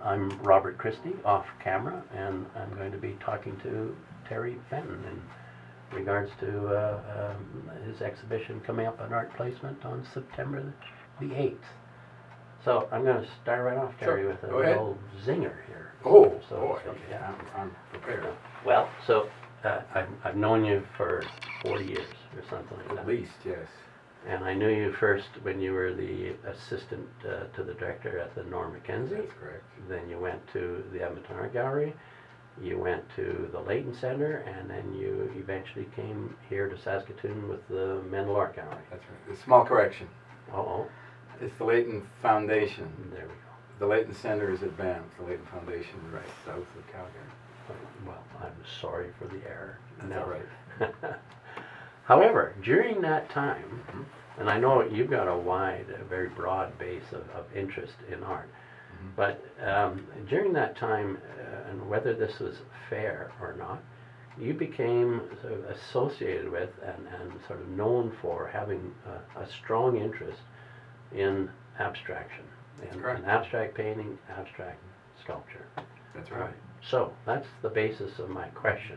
I'm Robert Christie, off camera, and I'm going to be talking to Terry Fenton in regards to his exhibition coming up on Art Placement on September the 8th. So I'm going to start right off, Terry, with a little zinger here. Oh, so, boy, yeah. I'm prepared. Well, so I've known you for 40 years or something like that. At least, yes. And I knew you first when you were the assistant to the director at the Norm Mackenzie. That's correct. Then you went to the Edmonton Art Gallery, you went to the Leighton Center, and then you eventually came here to Saskatoon with the Mendel Art Gallery. That's right. A small correction. Uh-oh. It's the Leighton Foundation. There we go. The Leighton Center is advanced. The Leighton Foundation is right south of Calgary. Well, I'm sorry for the error. That's all right. However, during that time, and I know you've got a very broad base of interest in art, but during that time, and whether this was fair or not, you became sort of associated with and sort of known for having a strong interest in abstraction, in abstract painting, abstract sculpture. That's right. So that's the basis of my question.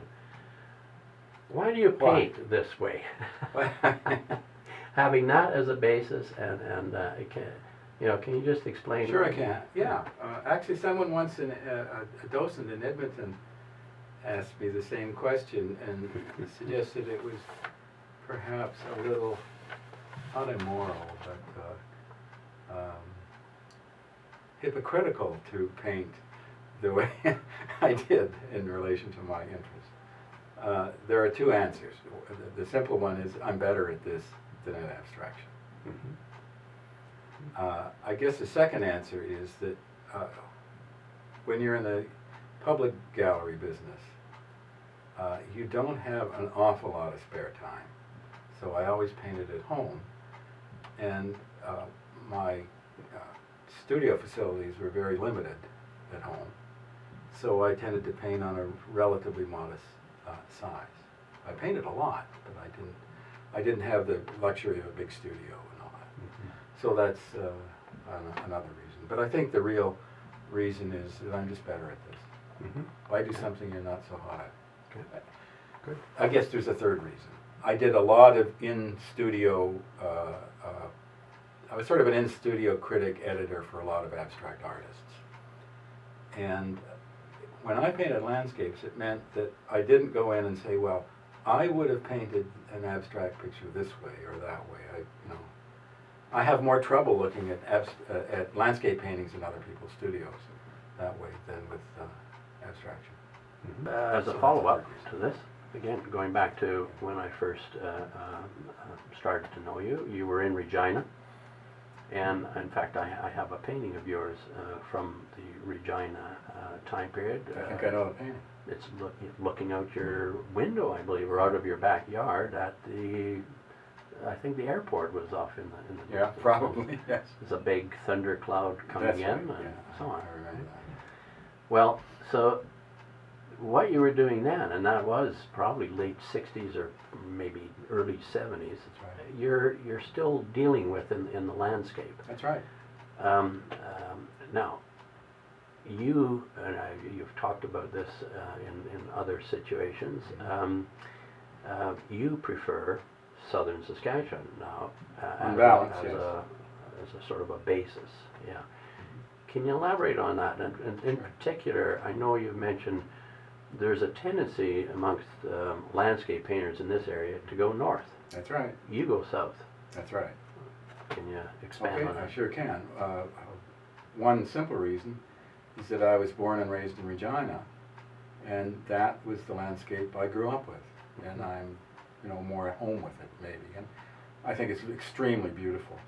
Why do you paint this way? Having that as a basis, and can you just explain? Sure, I can. Yeah, actually, someone once, a docent in Edmonton, asked me the same question and suggested it was perhaps a little not immoral, but hypocritical to paint the way I did in relation to my interest. There are two answers. The simple one is I'm better at this than at abstraction. I guess the second answer is that when you're in the public gallery business, you don't have an awful lot of spare time. So I always painted at home, and my studio facilities were very limited at home. So I tended to paint on a relatively modest size. I painted a lot, but I didn't have the luxury of a big studio and all that. So that's another reason. But I think the real reason is that I'm just better at this. If I do something you're not so hot at. Good. I guess there's a third reason. I did a lot of in-studio, I was sort of an in-studio critic editor for a lot of abstract artists. And when I painted landscapes, it meant that I didn't go in and say, well, I would have painted an abstract picture this way or that way. I have more trouble looking at landscape paintings in other people's studios that way than with abstraction. As a follow-up to this, again, going back to when I first started to know you, you were in Regina. And in fact, I have a painting of yours from the Regina time period. I think I know the painting. It's looking out your window, I believe, or out of your backyard at the, I think the airport was off in the yeah, probably, yes. There's a big thunder cloud coming in and so on. I remember that. Well, so what you were doing then, and that was probably late 60s or maybe early 70s, that's right. You're still dealing with in the landscape. That's right. Now, you've talked about this in other situations. You prefer southern Saskatchewan now on balance, as a sort of a basis. Yeah. Can you elaborate on that? And in particular, I know you've mentioned there's a tendency amongst landscape painters in this area to go north. That's right. You go south. That's right. Can you expand on that? I sure can. One simple reason is that I was born and raised in Regina, and that was the landscape I grew up with, and I'm, more at home with it maybe, and I think it's extremely beautiful.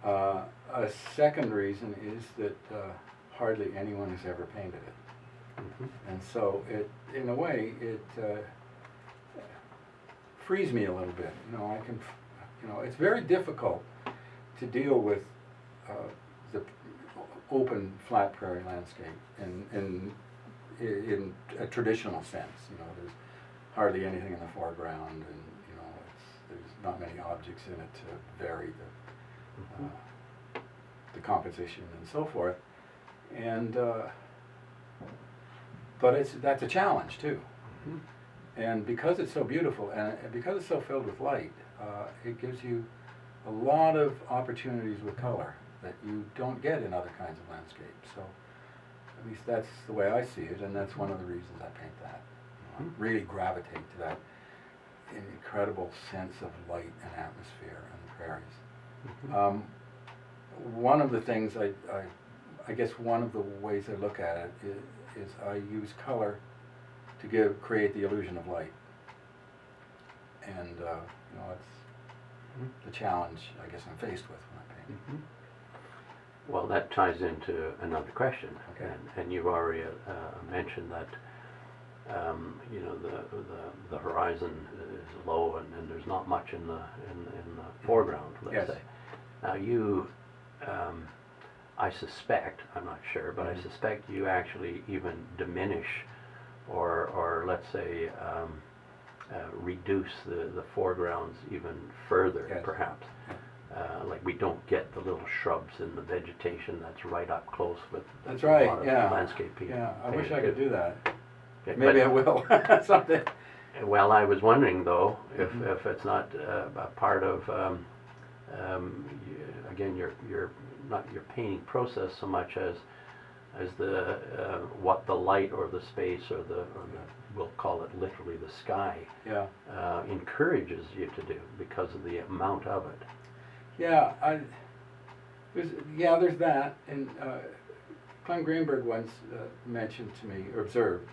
A second reason is that hardly anyone has ever painted it, and so in a way, it frees me a little bit. It's very difficult to deal with the open flat prairie landscape in a traditional sense. There's hardly anything in the foreground, and there's not many objects in it to vary the composition and so forth. And but that's a challenge too. Mhm. And because it's so beautiful and because it's so filled with light, it gives you a lot of opportunities with color that you don't get in other kinds of landscapes. So at least that's the way I see it, and that's one of the reasons I paint that. You know, I really gravitate to that incredible sense of light and atmosphere in the prairies. Mhm. One of the things I guess one of the ways I look at it is I use color to create the illusion of light. And you know, it's the challenge I guess I'm faced with when I paint. Mhm. Well, that ties into another question, Okay. and you've already mentioned that you know the horizon is low and there's not much in the foreground. Let's Yes. say. Now you, I suspect, I'm not sure, but I suspect you actually even diminish, or let's say reduce the foregrounds even further, Yes. perhaps. Like we don't get the little shrubs and the vegetation that's right up close with That's a right, lot of yeah. landscape people. Yeah, I wish I could do that. Okay, Maybe I but- will someday. Well, I was wondering though, Mhm. if it's not a part of, again, your not your painting process so much as the what the light or the space or the we'll call it literally the sky Yeah. encourages you to do because of the amount of it. Yeah, there's that, and Clem Greenberg once mentioned to me, or observed,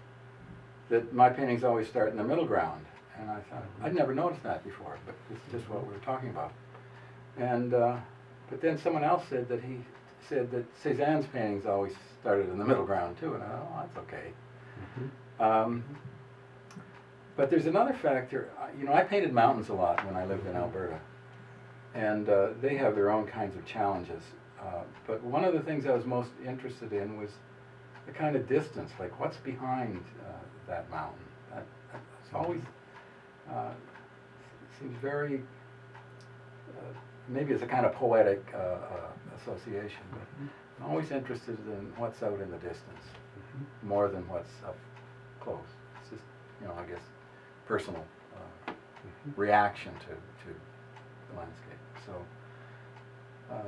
that my paintings always start in the middle ground, and I thought, I'd never noticed that before, but it's just what we were talking about. And, but then someone else said that Cézanne's paintings always started in the middle ground too, and I thought, oh, that's okay. Mhm. But there's another factor, you know, I painted mountains a lot when I lived in Alberta. And they have their own kinds of challenges. But one of the things I was most interested in was the kind of distance, like what's behind that mountain. It's always seems very, maybe it's a kind of poetic association, but I'm always interested in what's out in the distance, more than what's up close. It's just, you know, I guess, personal reaction to the landscape. So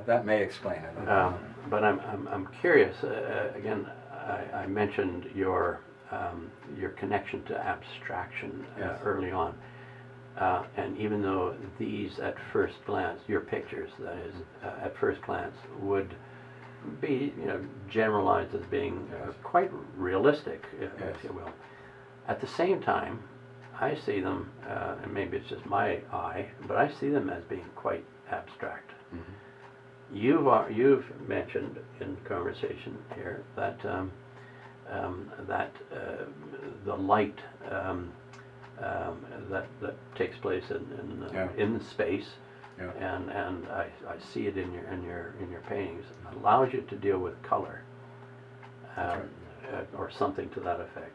that may explain it. But I'm curious. Again, I mentioned your connection to abstraction Yes. early on, and even though these, at first glance, your pictures, that is, at first glance, would be generalized as being Yes. quite realistic, if Yes. you will. At the same time, I see them, and maybe it's just my eye, but I see them as being quite abstract. Mhm. You've mentioned in conversation here that the light that takes place Yeah. in the space, Yeah. and I see it in your paintings, allows you to deal with color, That's or something to that effect.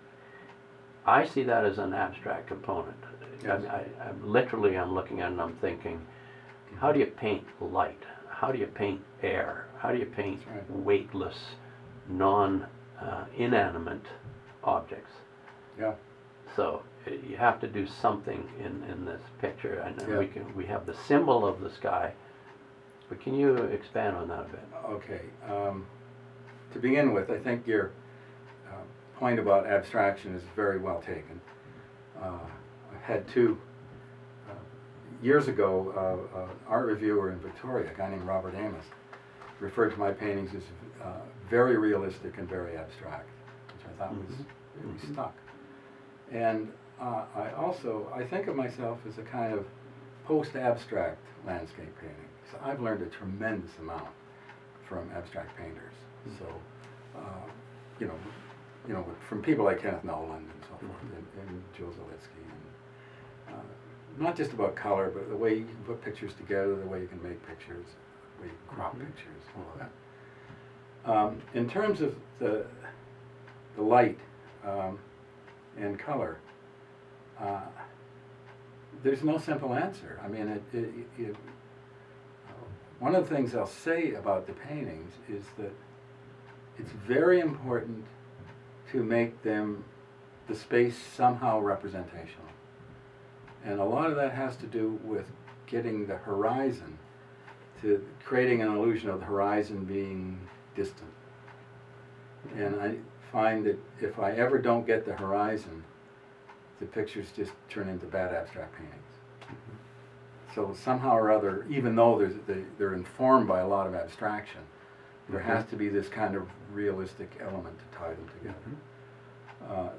I see that as an abstract component. Yes. I'm looking at it and I'm thinking, how do you paint light? How do you paint air? How do you paint That's right. weightless, inanimate objects? Yeah. So you have to do something in this picture, and Yeah. we have the symbol of the sky. But can you expand on that a bit? Okay. To begin with, I think your point about abstraction is very well taken. I've had two. Years ago, an art reviewer in Victoria, a guy named Robert Amos, referred to my paintings as very realistic and very abstract, which I thought was really stuck. And I think of myself as a kind of post-abstract landscape painting. So I've learned a tremendous amount from abstract painters. So, from people like Kenneth Nolan and so forth, and Joe Zalitsky, and not just about color, but the way you can put pictures together, the way you can make pictures, the way you can crop pictures, all of that. In terms of the light and color, there's no simple answer. I mean, one of the things I'll say about the paintings is that it's very important to make them, the space somehow representational. And a lot of that has to do with getting the horizon, to creating an illusion of the horizon being distant. And I find that if I ever don't get the horizon, the pictures just turn into bad abstract paintings. So somehow or other, even though they're informed by a lot of abstraction, there has to be this kind of realistic element to tie them together.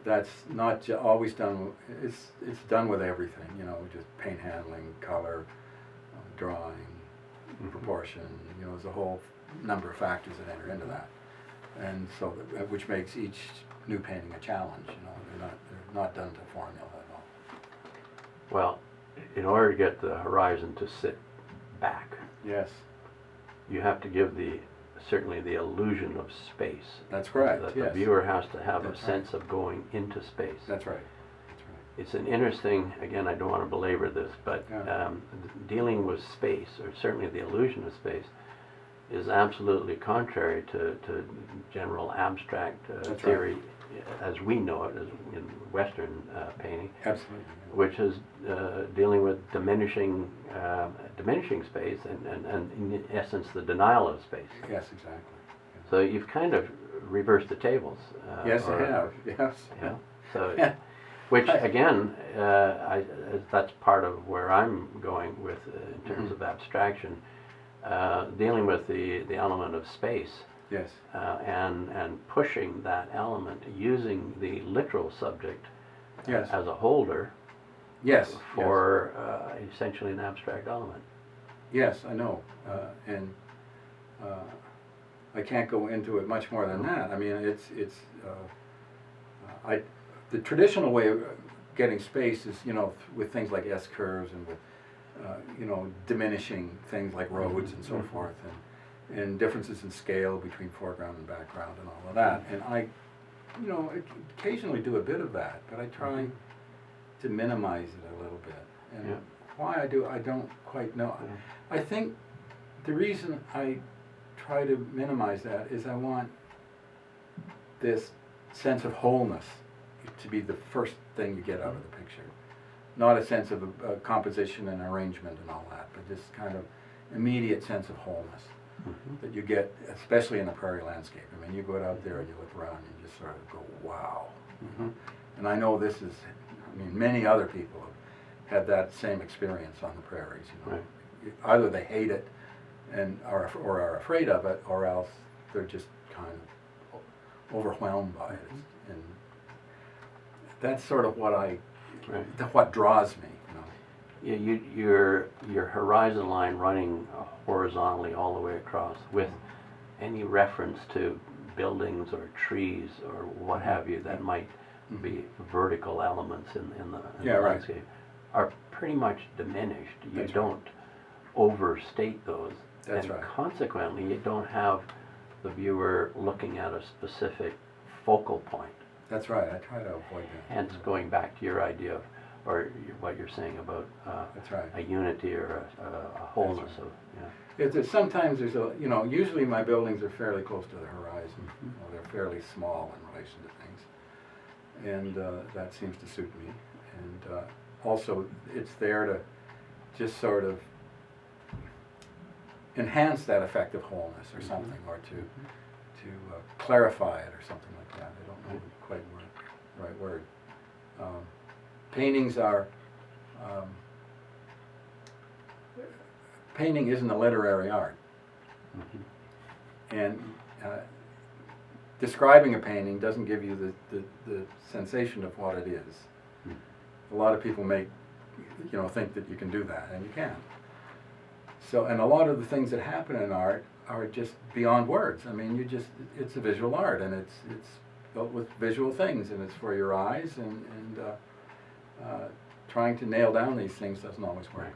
That's not always done. It's done with everything, you know, just paint handling, color, drawing, proportion. You know, there's a whole number of factors that enter into that, and so which makes each new painting a challenge. You know, they're not done to formula at all. Well, in order to get the horizon to sit back, Yes, you have to give certainly the illusion of space. that's correct. That Yes, the viewer has to have That's a sense of going into space. that's right. That's right. It's an interesting, again, I don't want to belabor this, but Yeah. dealing with space, or certainly the illusion of space, is absolutely contrary to general abstract That's theory as we know it as in Western painting, Absolutely. which is dealing with diminishing space and in essence the denial of space. Yes, exactly. So you've kind of reversed the tables. Yes, I have. Yes. Yeah. So, which again, that's part of where I'm going with in terms of abstraction, dealing with the element of space. Yes. And pushing that element, using the literal subject Yes. as a holder Yes. for essentially an abstract element. Yes, I know, and I can't go into it much more than that. I mean, the traditional way of getting space is, you know, with things like S curves and with, you know, diminishing things like roads and so forth, and differences in scale between foreground and background and all of that. And I, you know, occasionally do a bit of that, but I try to minimize it a little bit. And why I do, I don't quite know. I think the reason I try to minimize that is I want this sense of wholeness to be the first thing you get out of the picture. Not a sense of composition and arrangement and all that, but this kind of immediate sense of wholeness that you get, especially in a prairie landscape. I mean, you go out there and you look around and you just sort of go, wow. And I know this is, I mean, many other people have had that same experience on the prairies. You know, either they hate it and are afraid of it, or else they're just kind of overwhelmed by it. And that's sort of what what draws me. Your horizon line running horizontally all the way across with any reference to buildings or trees or what have you that might be vertical elements in the landscape are pretty much diminished. You don't overstate those. That's and right. Consequently, you don't have the viewer looking at a specific focal point. That's right. I try to avoid that. Hence, going back to your idea of, or what you're saying about That's right. a unity or a wholeness of, Sometimes there's a, you know, usually my buildings are fairly close to the horizon. You know, they're fairly small in relation to things. And that seems to suit me. And also, it's there to just sort of enhance that effect of wholeness or something, or to clarify it or something like that. I don't know quite the right word. Paintings are, painting isn't a literary art. And describing a painting doesn't give you the sensation of what it is. A lot of people think that you can do that, and you can't. So, and a lot of the things that happen in art are just beyond words. I mean, it's a visual art, and it's built with visual things, and it's for your eyes, and trying to nail down these things doesn't always work.